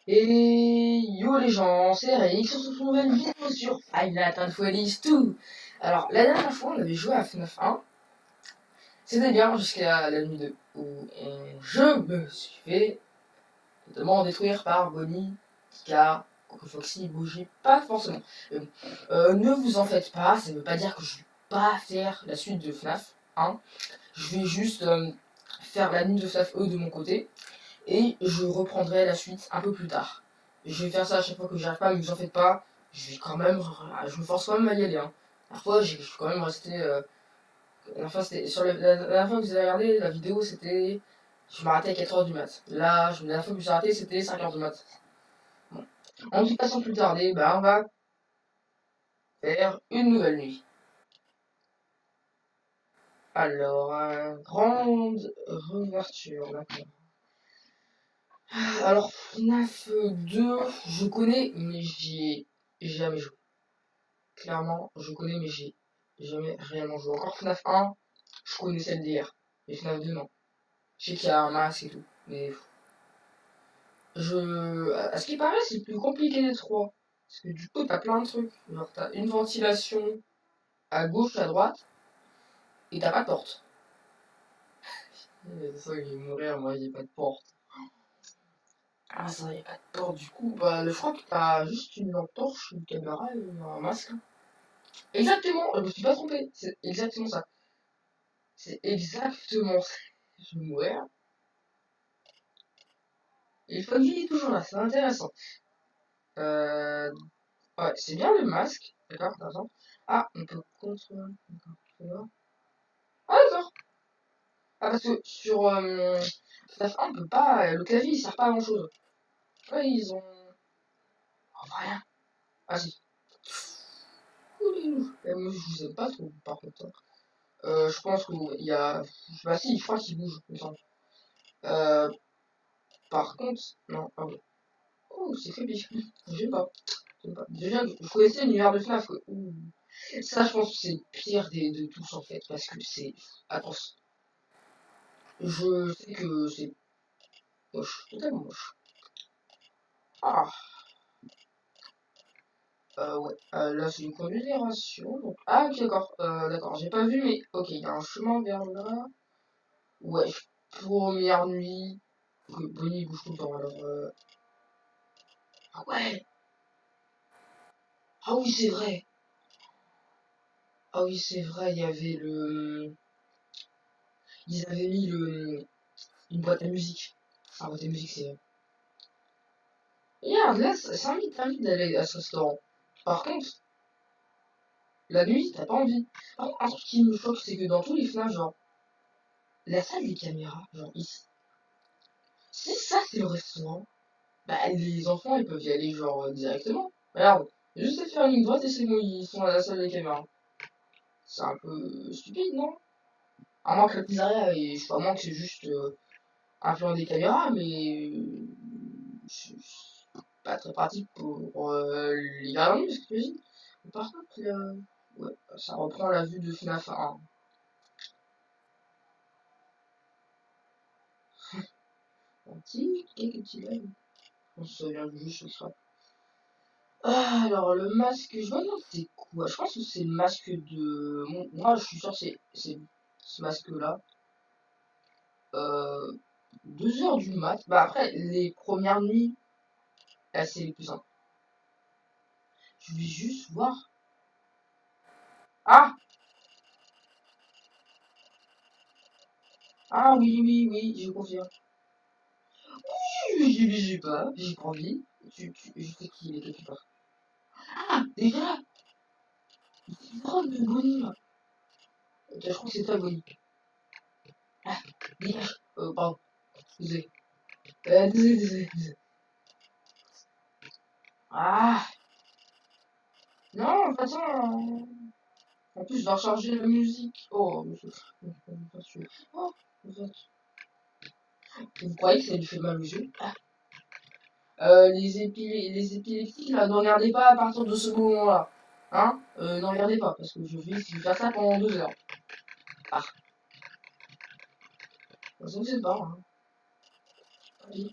Et yo les gens, c'est Eric sur cette nouvelle vidéo sur Five Nights at Freddy's 2. Alors, la dernière fois, on avait joué à FNAF 1. C'était bien jusqu'à la nuit 2, où je me suis fait totalement détruire par Bonnie, Tika, Coco Foxy, bougeait pas forcément. Mais bon, ne vous en faites pas, ça ne veut pas dire que je vais pas faire la suite de FNAF 1. Je vais juste faire la nuit de FNAF E de mon côté. Et je reprendrai la suite un peu plus tard. Je vais faire ça à chaque fois que j'arrive pas, mais vous en faites pas. Je vais quand même, je me force quand même à y aller. Hein. Parfois, je suis quand même resté. La dernière fois que vous avez regardé la vidéo, c'était. Je m'arrêtais à 4h du mat. Là, la dernière fois que je me suis arrêté, c'était 5h du mat. Bon. En tout cas, sans plus tarder, bah, on va faire une nouvelle nuit. Alors, grande réouverture, d'accord. Alors, FNAF 2, je connais, mais j'y ai jamais joué. Clairement, je connais, mais j'ai jamais réellement joué. Encore FNAF 1, je connaissais le DR. Mais FNAF 2, non. Je sais qu'il y a un masque et tout. Mais à ce qui paraît, c'est plus compliqué des trois. Parce que du coup, t'as plein de trucs. Genre, t'as une ventilation à gauche, à droite, et t'as pas de porte. C'est ça que je vais mourir, moi, j'ai pas de porte. Ah, ça, y a pas de porte, du coup, bah, je crois que t'as juste une lampe torche, une caméra et un masque. Exactement, je me suis pas trompé, c'est exactement ça. C'est exactement ça. Je vais mourir. Et Foggy est toujours là, c'est intéressant. Euh, ouais, c'est bien le masque. D'accord, attends. Ah, on peut contrôler. D'accord. Ah, d'accord. Ah, parce que sur FNAF 1, on peut pas. Le clavier il sert pas à grand chose. Ouais, ils ont. Oh, rien. Ah, si. Ouh, moi, je vous aime pas trop, par contre. Hein. Je pense qu'il y a. Bah, si, je crois qu'il bouge, il me semble. Euh, par contre. Non, ah ouais. Oh, c'est creepy. J'aime pas. J'aime pas. Déjà, je connaissais l'univers de FNAF, quoi. Ouh. Ça, je pense que c'est le pire de tous, en fait, parce que c'est atroce. Je sais que c'est moche, totalement moche. Ah, ouais. Là, c'est une considération. Donc... Ah, ok, d'accord. D'accord, j'ai pas vu, mais ok, il y a un chemin vers là. Ouais, première nuit. Que Bonnie bouge tout le temps, alors. Ah ouais! Ah oui, c'est vrai! Ah oui, c'est vrai, il y avait le. Ils avaient mis une boîte à musique. Ah, boîte à musique, c'est vrai. Regarde, là, ça invite d'aller à ce restaurant. Par contre, la nuit, t'as pas envie. Par contre, un truc qui me choque, c'est que dans tous les FNAF, genre, la salle des caméras, genre ici, si ça c'est le restaurant, bah les enfants ils peuvent y aller genre directement. Regarde, juste à faire une ligne droite et c'est bon, ils sont à la salle des caméras. C'est un peu stupide, non? À moins que la pizzeria, et je sais pas, à moins que c'est juste un plan des caméras, mais c'est pas très pratique pour les gardiens, parce que t'imagines. Par contre, ouais, ça reprend la vue de FNAF 1. Un petit, quelques petits lags. On se souvient du jeu sur Scrap. Ah, alors le masque, je me demande c'est quoi. Je pense que c'est le masque de. Moi, je suis sûr que c'est ce masque-là. Euh, 2h du mat. Bah après, les premières nuits, là, c'est les plus simples. Je vais juste voir. Ah! Ah oui, oui, oui, je confirme. J'ai pas, j'ai pas envie. Je sais qu'il est quelque part. Ah! Déjà! C'est une robe de Bonnie, là. Je crois que c'est toi, Bonnie. Ah, dégage. Pardon. Désolé. Désolé. Ah! Non, de toute façon. En plus, je dois recharger la musique. Oh, oh, vous croyez que ça lui fait mal aux yeux? Ah. Les épileptiques, là, ne regardez pas à partir de ce moment-là. Hein? N'en regardez pas, parce que je vais faire ça pendant 2 heures. Ah, ça ne sait pas, hein. Oui.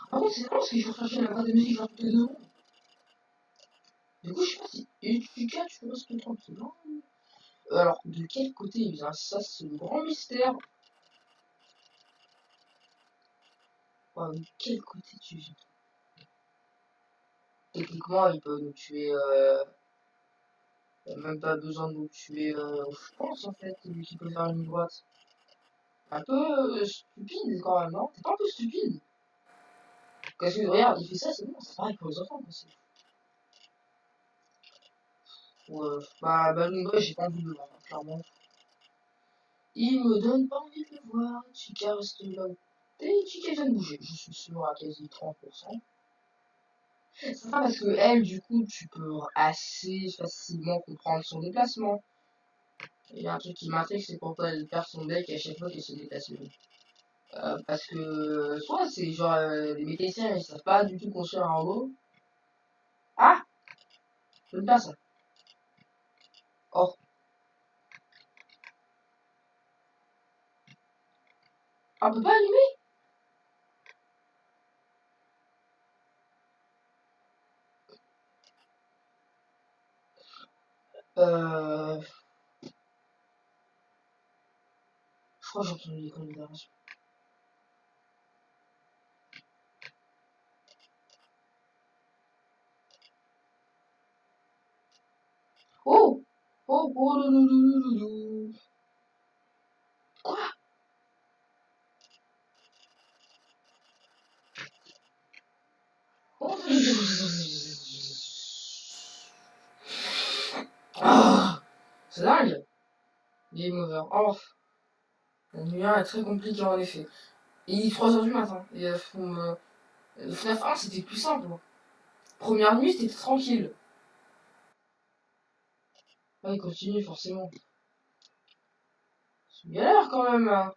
Par contre, c'est marrant parce qu'il faut chercher la boîte de musique genre toutes les 2 secondes. Du coup, je sais pas si. Et tu peux rester tranquille. Hein. Alors, de quel côté il vient? Ça, c'est le grand mystère. Oh, de quel côté tu viens? Techniquement, il peut nous tuer. Il a même pas besoin de nous tuer. Je pense en fait, lui qui peut faire une boîte. Un peu stupide quand même, non? T'es pas un peu stupide? Parce que regarde, il fait ça, c'est bon, c'est pareil pour les enfants. Quoi, bah, j'ai pas envie de le voir, hein, clairement. Il me donne pas envie de le voir. Chica reste là où t'es. Chica vient de bouger, je suis sûr à quasi 30%. C'est ça parce que elle, du coup, tu peux assez facilement comprendre son déplacement. Il y a un truc qui m'intrigue, c'est pourquoi elle perd son bec à chaque fois qu'elle se déplace. Parce que soit c'est genre les mécaniciens ils savent pas du tout construire un robot. Ah, je ne pas ça. Oh, on peut pas allumer. Euh, je crois que j'ai entendu des conneries derrière. Oh, oh, oh, louloulouloulou. Quoi? Oh, ah, c'est dingue. Game over. Oh, la nuit 1 est très compliqué en effet. Et il est 3h du matin. Et le FNAF 1 c'était plus simple. Hein. Première nuit c'était tranquille. Ah, il continue forcément. C'est galère quand même. Hein.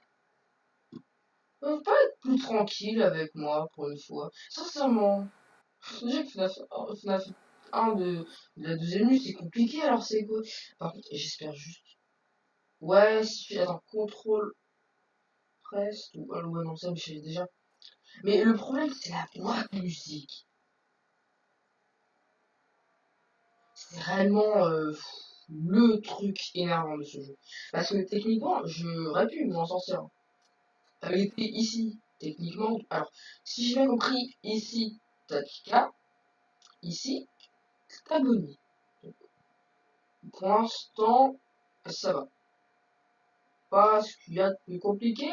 On peut pas être plus tranquille avec moi pour une fois. Sincèrement. Déjà que FNAF 1 de la deuxième nuit c'est compliqué alors c'est quoi? Par contre, j'espère juste. Ouais, si tu attends, contrôle presse ou ouais, non, ça, mais je savais déjà. Mais le problème, c'est la boîte de musique. C'est réellement le truc énervant de ce jeu. Parce que techniquement, j'aurais pu m'en sortir. Elle était ici, techniquement. Alors, si j'ai bien compris, ici, t'as Chica, ici, t'as Bonnie. Pour l'instant, ça va. Pas ce qu'il y a de plus compliqué.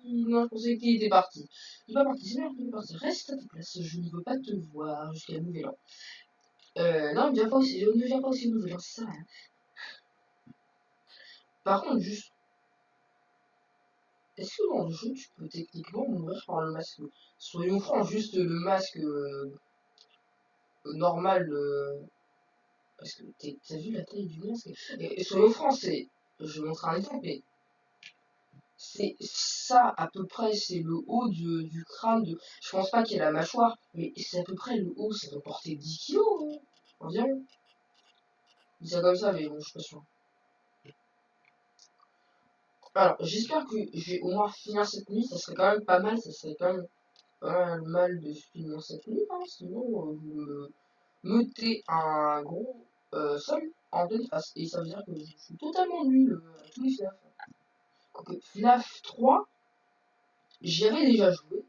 Non, je pensais qu'il était parti. Il est pas parti, c'est bien qu'il est parti. Reste à ta place, je ne veux pas te voir jusqu'à nouvel an. Non, ne viens pas aussi, je ne viens pas aussi au nouvel an, c'est ça. Hein. Par contre, juste, est-ce que dans le jeu, tu peux techniquement mourir par le masque? Soyons francs, juste le masque normal, parce que t'as vu la taille du masque? Et soyons francs, je vais montrer un exemple, mais c'est ça à peu près, c'est le haut du crâne je pense pas qu'il y ait la mâchoire, mais c'est à peu près le haut, ça doit porter 10 kilos, hein, environ. Je dis ça comme ça, mais bon, je suis pas sûr. Alors, j'espère que je vais au moins finir cette nuit, ça serait quand même pas mal, ça serait quand même pas mal de finir cette nuit, hein, sinon vous me mettez un gros sol en pleine face, et ça veut dire que je suis totalement nul à tous les FNAF. Quoique FNAF 3, j'y avais déjà joué,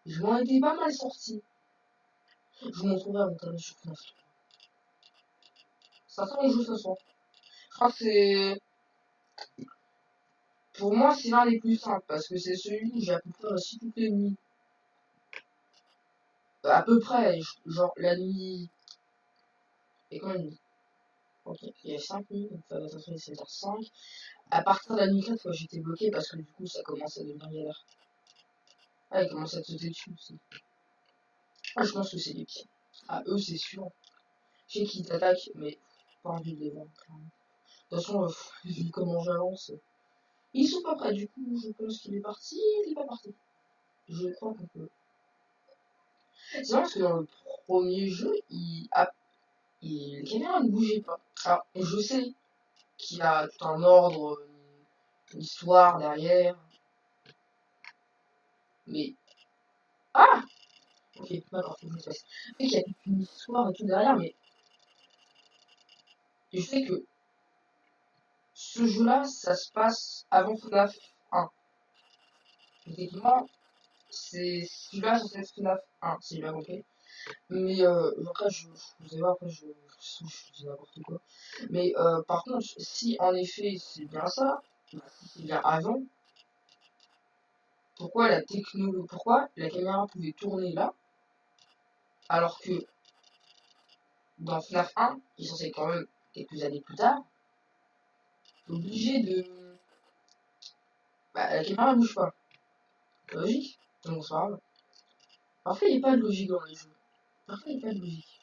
je m'en étais pas mal sorti. Je vous montrerai mon talent sur FNAF 3. Ça sent les jeux ce soir. Je crois que c'est... Pour moi, c'est l'un des plus simples, parce que c'est celui où j'ai à peu près réussi toutes les nuits. À peu près, genre la nuit... Et quand même, ok, il y a 5 nuits, donc ça va être 7h05. À partir de la nuit 4, j'étais bloqué parce que du coup, ça commençait à devenir galère. Ah, il commence à te sauter dessus aussi. Ah, je pense que c'est les pieds. Ah, eux, c'est sûr. Je sais qu'ils t'attaquent, mais pas envie de les voir, clairement. De toute façon, vu comment j'avance, ils sont pas prêts. Du coup, je pense qu'il est parti. Il est pas parti. Je crois qu'on peut. C'est vrai parce que dans le premier jeu, les caméras ne bougeaient pas. Alors, je sais qu'il y a tout un ordre, une histoire derrière, mais Ah! Ok, d'accord, faut que je le fasse. Je sais qu'il y a toute une histoire et tout derrière, mais je sais que ce jeu-là, ça se passe avant FNAF 1. Techniquement, c'est celui-là censé être FNAF 1, si j'ai bien compris. Mais après, vous allez voir, après, je dis n'importe quoi. Mais par contre, si en effet c'est bien ça, bah, si c'est bien avant, pourquoi la caméra pouvait tourner là, alors que dans FNAF 1, qui est censé être quand même quelques années plus tard, t'es obligé de. Bah, la caméra bouge pas. C'est logique. Donc c'est pas grave. Parfois, il n'y a pas de logique dans les jeux. Parfois, il n'y a pas de logique.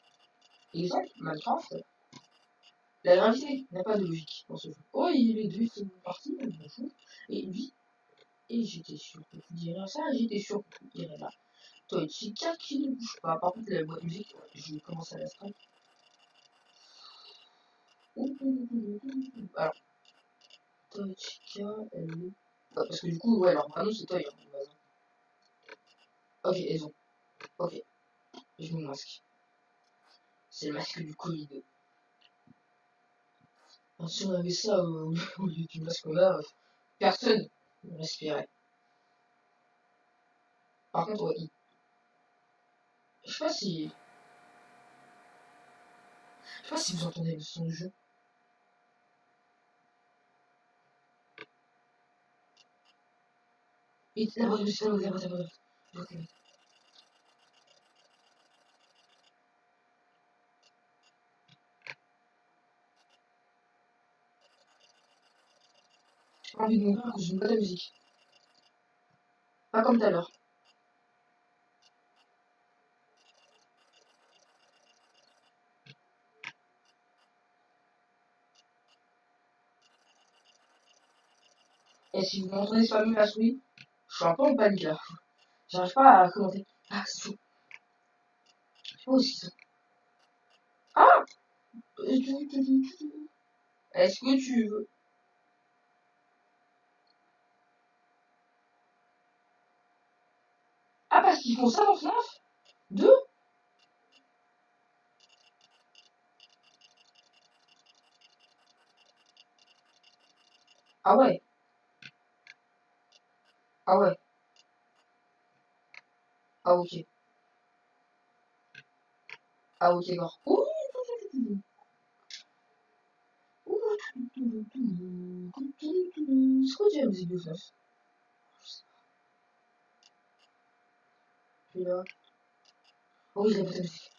Exemple, Minecraft, la gravité n'a pas de logique dans ce jeu. Oh, il est deux secondes parties, bonjour. Et lui, et j'étais sûr que tu dirais ça, j'étais sûr que tu dirais là. Toi, Chica qui ne bouge pas. Par contre, la boîte musique, ouais, je vais commencer à la strike. Alors, Toi, Chica, elle est. Bah, parce que du coup, ouais, alors vraiment, c'est Toy, hein, de base. Ok, elles ont. Ok, je mets mon masque. C'est le masque du Covid. Alors, si on avait ça au lieu du masque qu'on a, personne ne respirait. Par contre, ouais, je sais pas si. Je sais pas si vous entendez le son du jeu. Et la boîte musicale, la boîte. J'ai pas envie de mourir à cause d'une boîte à musique. Pas comme tout à l'heure. Et si vous m'entendez spammer ma souris, je suis un peu en panique là. J'arrive pas à commenter. Ah, c'est chaud. Je sais pas où ils sont. Ah! Est-ce que tu veux. Ah, parce qu'ils font ça dans FNAF 2. Ah ouais. Ah ouais. Ah ok. Ah ok, d'accord. Ouh. C'est quoi déjà la musique de FNAF? Je sais là. Oh oui, la boîte à musique.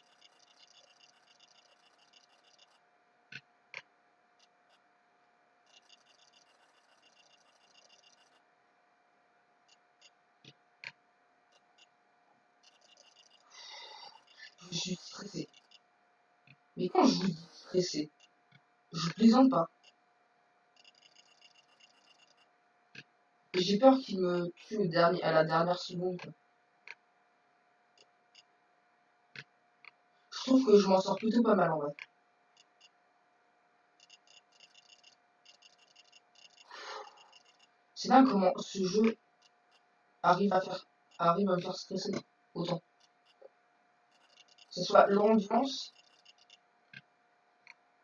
Je suis stressé. Mais quand je vous dis stressé, je plaisante pas. J'ai peur qu'il me tue à la dernière seconde. Quoi. Je trouve que je m'en sors plutôt pas mal en vrai. C'est dingue comment ce jeu arrive à faire, arrive à me faire stresser autant. Que ce soit l'ambiance,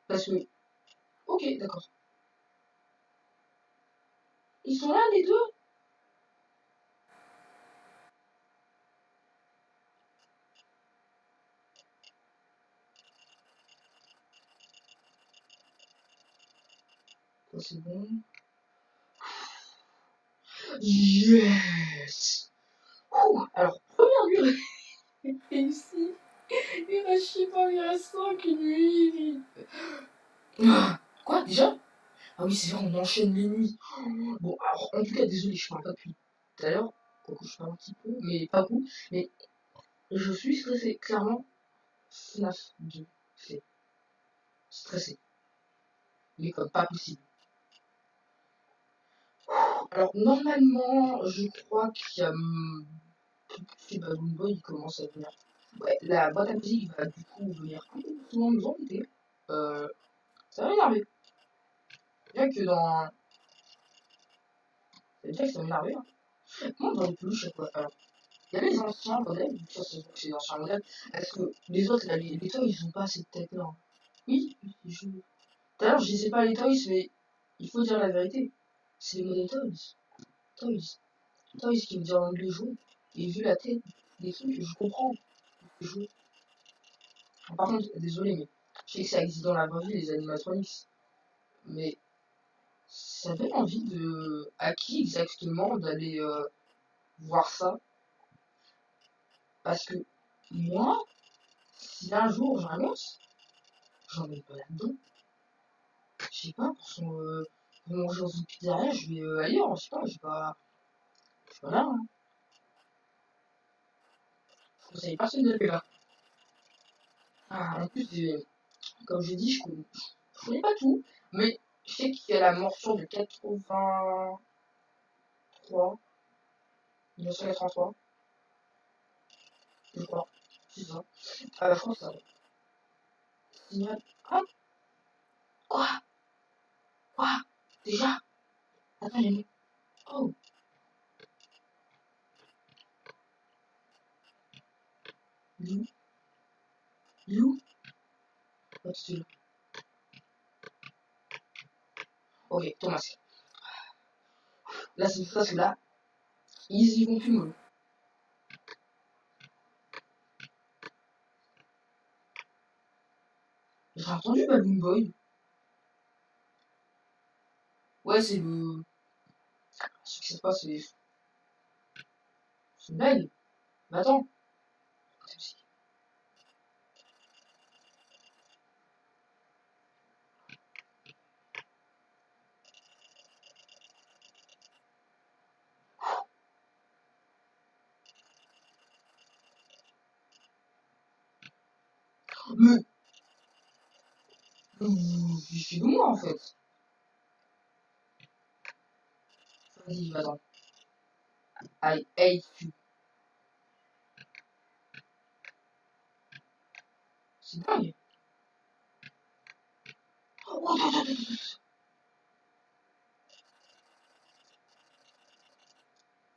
parce que, ok, d'accord. Ils sont là les deux. Ça c'est bon. Yes. Ouh, alors, première nuit réussie. Il reste pas, il reste 5 nuits. Ah, quoi, déjà? Ah oui, c'est vrai, on enchaîne les nuits. Bon, alors, en tout cas, désolé, je parle pas depuis tout à l'heure. Quoique je parle un petit peu, mais pas beaucoup. Mais je suis stressé, clairement. FNAF 2, c'est stressé. Mais comme pas possible. Alors, normalement, je crois qu'il y a. Si Balloon Boy il commence à venir. Ouais, la boîte à musique va du coup venir un peu plus souvent nous embêter. Euh, ça va m'énerver. Bien que dans. C'est déjà que ça m'énerve. Hein. Comment dans les peluches à quoi alors, Il y avait les anciens modèles, ça c'est les anciens modèles, parce que les autres, là, les toys, ils ont pas cette tête-là. Oui, tout à l'heure, je disais pas les toys, mais il faut dire la vérité. C'est les modèles toys. Toys. Toys qui veut dire en anglais jouer. Et vu la tête des trucs, je comprends. Jouer. Par contre, désolé, mais je sais que ça existe dans la vraie vie, les animatronics. Mais ça donne envie de. À qui exactement d'aller voir ça? Parce que moi, si un jour j'en annonce, j'en mets pas là-dedans. Je sais pas, pour manger dans une pizzeria, je vais ailleurs, je sais pas, je suis pas là. Hein. Je conseille personne d'aller là. Ah, en plus, comme j'ai dit, je connais pas tout, mais je sais qu'il y a la morsure de 83, 1983, je crois. C'est ça. Ah, la France, ça va. Signal. Ah, quoi? Quoi? Déjà? Attends, j'ai mis. Oh, Lou, Lou. Pas de style. Ok, Thomas. Là, c'est parce que là, ils y vont plus mollo. J'ai entendu Balloon Boy. Ouais, c'est le. Ce qui se passe, c'est une blague. Mais attends. Mais. Je de moi en fait. Vas-y, attends. I hate you. C'est dingue. Oh, attends, attends,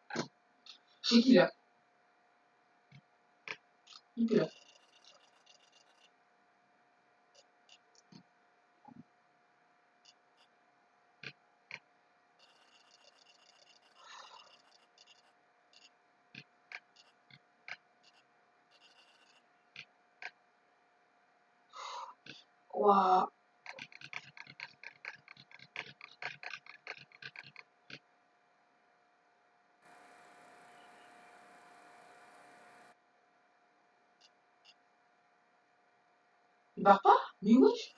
attends. C'est qui là? Il est là. Waouh. Il part pas? Mais wesh.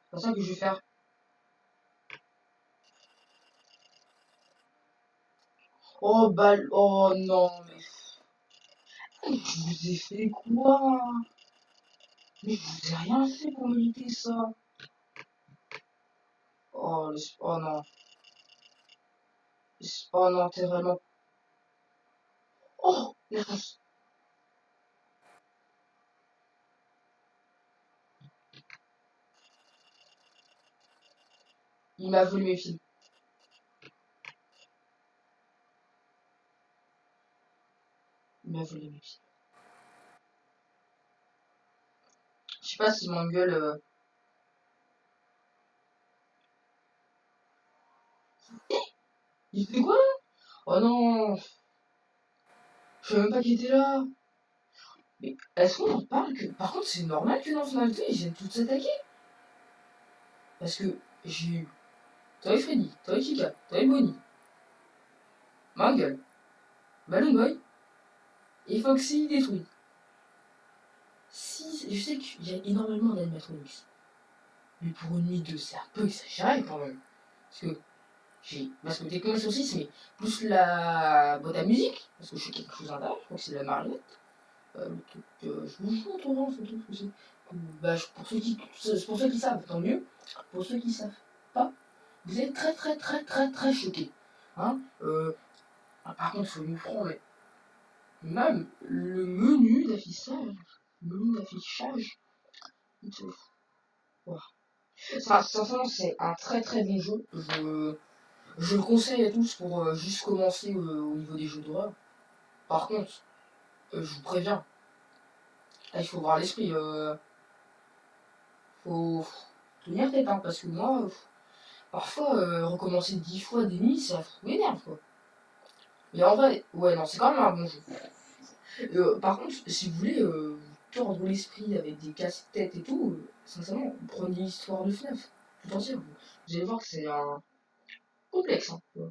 C'est pas ça que je vais faire. Oh, balle. Oh non, mais. Je vous ai fait quoi? Mais je vous ai rien fait pour mériter ça. Oh, oh non. Oh non, t'es vraiment. Oh, la chance. Il m'a volé mes films. Il m'a volé mes films. Je sais pas si mon gueule. Il fait quoi là? Oh non. Je savais même pas qu'il était là. Mais est-ce qu'on en parle que. Par contre, c'est normal que dans Final 2, ils viennent tous s'attaquer? Parce que j'ai eu Toy Freddy, Toy Chica, Toy Bonnie, Mangle, Balloon Boy et Foxy détruit. Si, je sais qu'il y a énormément d'animatronics. Mais pour une nuit 2, c'est un peu exagéré quand même. Parce que techniquement sur 6, mais plus la boîte à musique, parce que je sais quelque chose à l'intérieur, je crois que c'est la marionnette. Le truc, je vous montre Laurent, ce truc aussi. Bah, pour ceux qui savent, tant mieux. Pour ceux qui savent pas, vous êtes très très très très très choqués. Hein par contre, faut nous prendre, mais même le menu d'affichage, wow. Ça, sincèrement, c'est un très très bon jeu. Je le conseille à tous pour juste commencer au niveau des jeux d'horreur. Par contre, je vous préviens, là, il faut voir l'esprit. Faut tenir tête, hein, parce que moi, parfois, recommencer 10 fois des nuits, ça m'énerve, quoi. Mais en vrai, ouais, non, c'est quand même un bon jeu. Par contre, si vous voulez vous tordre l'esprit avec des casse-têtes et tout, sincèrement, prenez l'histoire de FNAF, tout entier. Vous allez voir que c'est un complexe, hein. Ouais.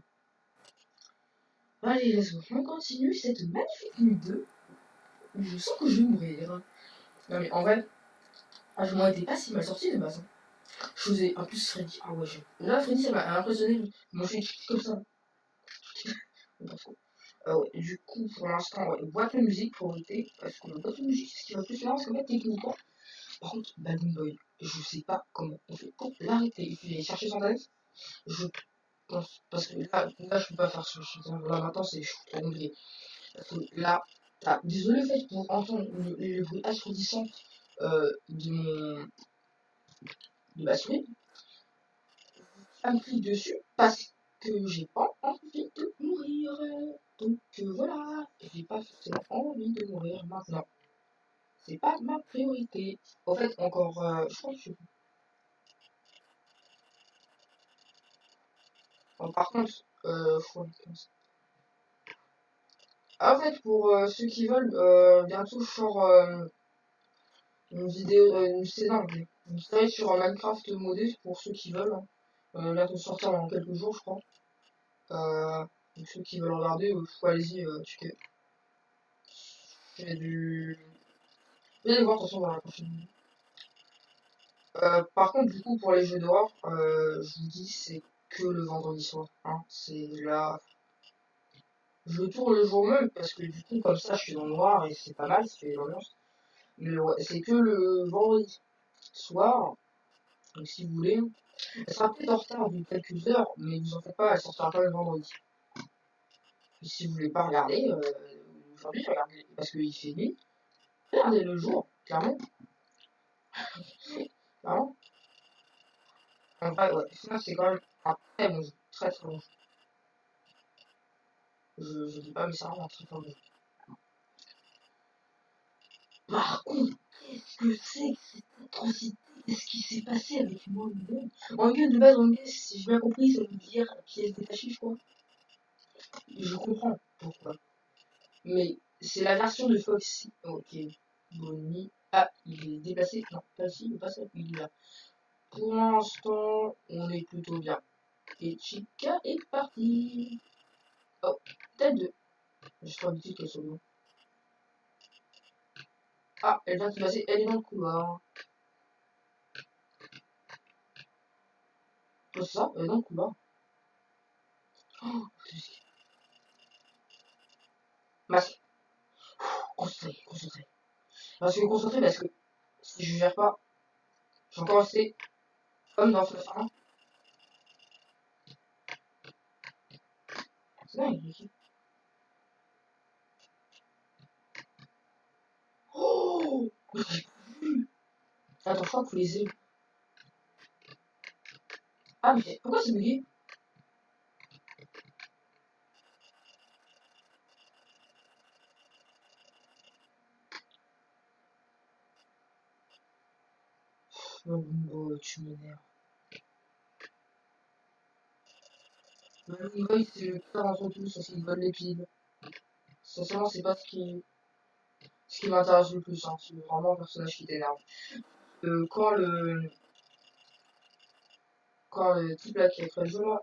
Allez, let's go. On continue cette magnifique nuit 2, où je sens que je vais mourir. Non mais en vrai, je m'en étais pas si mal sorti de base, hein. Je faisais un plus Freddy. Ah ouais, là, Freddy, ça m'a impressionné. Ils m'ont fait comme ça. Ouais, du coup, pour l'instant, ouais, boîte de musique pour éviter, parce que boîte de musique, c'est ce qui va plus marrant, parce qu'en fait, techniquement, par contre, Balloon Boy, je sais pas comment on fait pour l'arrêter. Il faut aller chercher son talent. Je pense, parce que là, je peux pas faire ce là maintenant, c'est trop compliqué. Parce que là, désolé, en fait, pour entendre le bruit assourdissant de de ma souris, un clic dessus, parce que j'ai pas envie de mourir. Donc voilà, j'ai pas forcément envie de mourir maintenant. C'est pas ma priorité. En fait, encore, je crois que par contre, faut... En fait, pour ceux qui veulent, bientôt je sors une vidéo, une série sur Minecraft modé pour ceux qui veulent, hein. Bientôt sortir dans quelques jours, je crois. Donc ceux qui veulent regarder, allez-y, checker. J'ai du... Vous allez voir de toute façon dans la prochaine vidéo. Par contre, du coup, pour les jeux d'horreur, je vous dis, c'est que le vendredi soir, hein. C'est là... Je tourne le jour même, parce que du coup, comme ça, je suis dans le noir et c'est pas mal, ça fait l'ambiance. Mais ouais, c'est que le vendredi soir. Donc si vous voulez, elle sera peut-être en retard de quelques heures, mais vous en faites pas, elle sortira quand même vendredi. Et si vous voulez pas regarder, aujourd'hui, regardez, parce qu'il fait nuit, regardez le jour, clairement. Clairement. En vrai, ouais, sinon c'est quand même un très bon jeu, très très bon jeu. Je dis pas, mais c'est vraiment un très très bon jeu. Par contre, qu'est-ce que c'est que cette atrocité? Qu'est-ce qui s'est passé avec moi, en gueule de base, en gueule, si j'ai bien compris, ça veut dire pièce détachée, je crois. Je comprends pourquoi. Mais c'est la version de Foxy. Ok. Bonnie. Ah, il est déplacé. Non, pas ici, il est pas ça. Il est là. Pour l'instant, on est plutôt bien. Et Chica est partie. Oh, tête 2. J'ai trop l'habitude qu'elle soit loin. Ah, elle vient de passer. Elle est dans le couloir. Oh, c'est ça, elle est dans le couloir. Oh, masque. Concentré, concentré. Parce que concentré, parce que si je gère pas, je vais encore rester comme dans ce 1. C'est dingue, ici. Oh! Attends, je crois que vous les ai. Ah, mais pourquoi c'est bugué? Oh, tu m'énerves. Le boy, c'est le pire entre tous, parce qu'il vole les piles. Sincèrement, c'est pas ce qui m'intéresse le plus, hein. C'est vraiment un personnage qui t'énerve. Euh, quand le, quand le type là qui a créé le jeu là,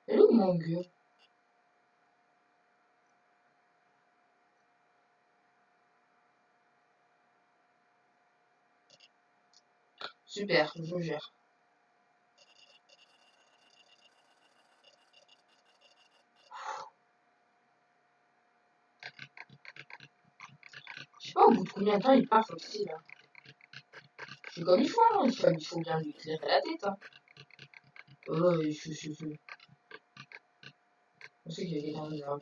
elle est où mon gueule? Super, je gère. Je sais pas au bout de combien de temps il part Foxy là. C'est comme il faut, hein. Il faut bien lui éclairer la tête, hein. là, on sait qu'il y a quelqu'un derrière.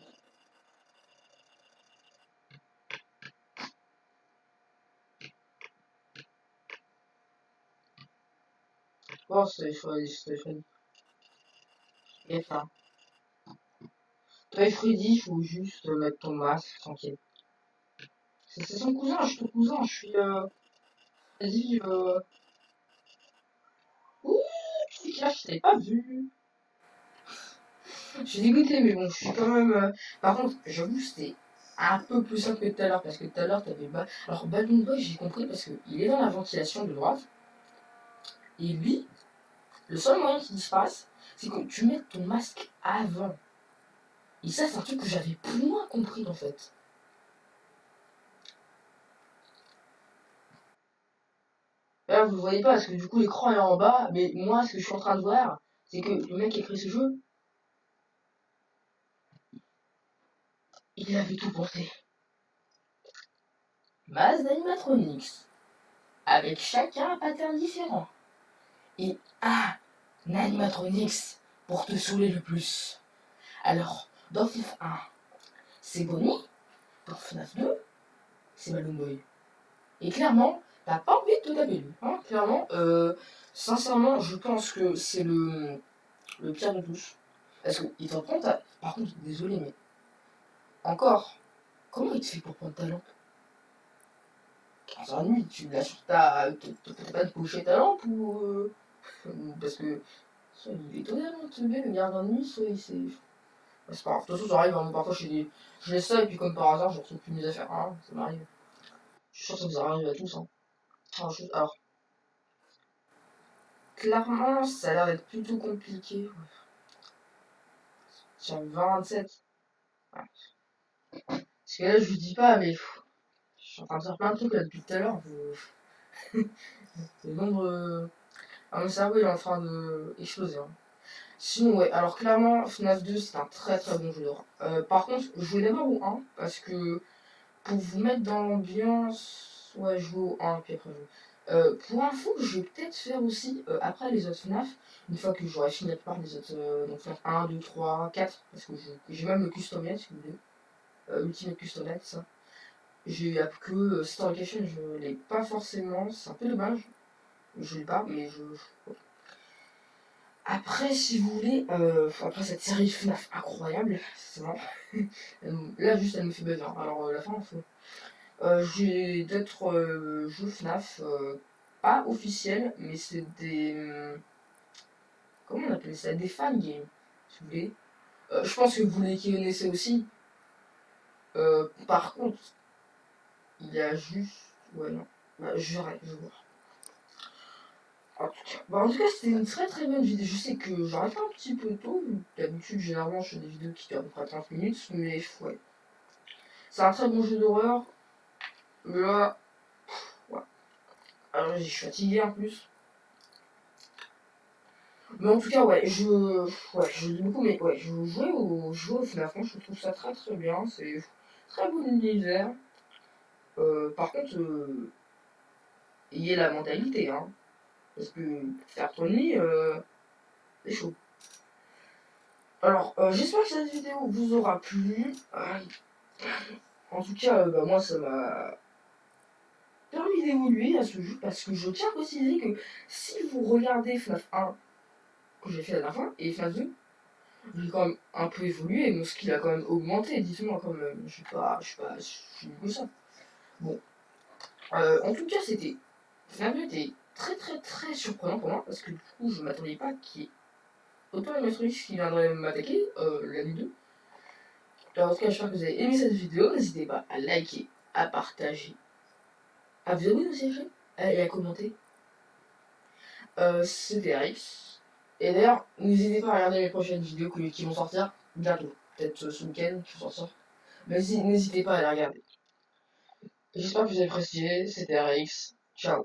Oh, c'est Freddy. Et ça. Toi, Freddy, faut juste mettre ton masque, tranquille. C'est son cousin, je suis ton cousin, je suis Vas-y, Ouh, c'est clair, je t'avais pas vu. Je suis dégoûté, mais bon, je suis quand même. Par contre, j'avoue, c'était un peu plus simple que tout à l'heure, parce que tout à l'heure, t'avais pas. Alors, Balloon Boy, j'ai compris, parce qu'il est dans la ventilation de droite, et lui, le seul moyen qu'il disparaisse, c'est que tu mettes ton masque avant. Et ça, c'est un truc que j'avais plus moins compris, en fait. Là, vous le voyez pas, parce que du coup, l'écran est en bas, mais moi, ce que je suis en train de voir, c'est que le mec qui a créé ce jeu, il avait tout pensé. Base d'animatronics, avec chacun un pattern différent. Et un animatronics pour te saouler le plus. Alors, dans FNAF 1, c'est Bonnie. Dans FNAF 2, c'est Balloon Boy. Et clairement, t'as pas envie de te taper lui. Hein, clairement, sincèrement, je pense que c'est le pire de tous. Parce qu'il t'en prend ta... Par contre, désolé, mais encore, comment il te fait pour prendre ta lampe 15h30, tu l'as sur ta... T'as pas de coucher ta lampe ou... Parce que... Soit il est totalement teubé, le gardien de nuit, soit il s'est... C'est pas grave, de toute façon ça arrive, hein, parfois je laisse ça et puis comme par hasard je retrouve plus mes affaires. Hein, ça m'arrive. Je suis sûr que ça vous arrive à tous. Hein. Alors, clairement, ça a l'air d'être plutôt compliqué. Tiens, 27. Ouais. Parce que là, je vous dis pas, mais je suis en train de faire plein de trucs là depuis tout à l'heure. Le nombre. Ah, mon cerveau il est en train de exploser. Hein. Sinon, ouais, alors clairement, FNAF 2 c'est un très très bon jeu d'horreur. Par contre, je vais d'abord au 1 parce que pour vous mettre dans l'ambiance, ouais, je joue au 1 puis après je joue. Pour info, je vais peut-être faire aussi, après les autres FNAF, une fois que j'aurai fini la plupart des autres, donc faire 1, 2, 3, 4, parce que j'ai même le custom net, si vous voulez. Ultimate custom net, ça. J'ai appris que Starlocation, je l'ai pas forcément, c'est un peu dommage. Je l'ai pas, mais Après, si vous voulez, après cette série FNAF incroyable, c'est vrai. Là, juste, elle me fait buzz. Hein. Alors, la fin, faut... j'ai d'autres jeux FNAF, pas officiels, mais c'est des. Comment on appelle ça? Des fan games, si vous voulez. Je pense que vous les connaissez aussi. Par contre, il y a juste. Ouais, non. Bah, j'arrête, je vois. En tout cas, c'était une très très bonne vidéo. Je sais que j'arrête un petit peu tôt. D'habitude, généralement, je fais des vidéos qui durent à peu près 30 minutes. Mais ouais. C'est un très bon jeu d'horreur. Là, ouais. Alors, je suis fatigué en plus. Mais en tout cas, ouais, je dis beaucoup, mais ouais, je jouais au FNAF, je trouve ça très très bien, c'est très bon univers. Par contre, il y a la mentalité, hein, parce que faire ton lit, c'est chaud. Alors, j'espère que cette vidéo vous aura plu. En tout cas, bah, moi, ça m'a permis d'évoluer à ce jeu, parce que je tiens à préciser que si vous regardez FNAF 1, que j'ai fait la dernière fois, et FNAF 2, j'ai quand même un peu évolué, mon skill a quand même augmenté, dites-moi quand même. Je suis mieux que ça. Bon. En tout cas, FNAF 2 était très très très surprenant pour moi, parce que du coup, je m'attendais pas qu'il y ait autant d'animatroniques qui viendraient m'attaquer, la nuit 2. Alors, en tout cas, j'espère que vous avez aimé cette vidéo. N'hésitez pas à liker, à partager, à vous abonner aussi et à commenter. C'était Rix. Et d'ailleurs, n'hésitez pas à regarder mes prochaines vidéos qui vont sortir bientôt. Peut-être ce week-end qui vont sortir. Mais n'hésitez pas à les regarder. J'espère que vous avez apprécié. C'était Rix. Ciao.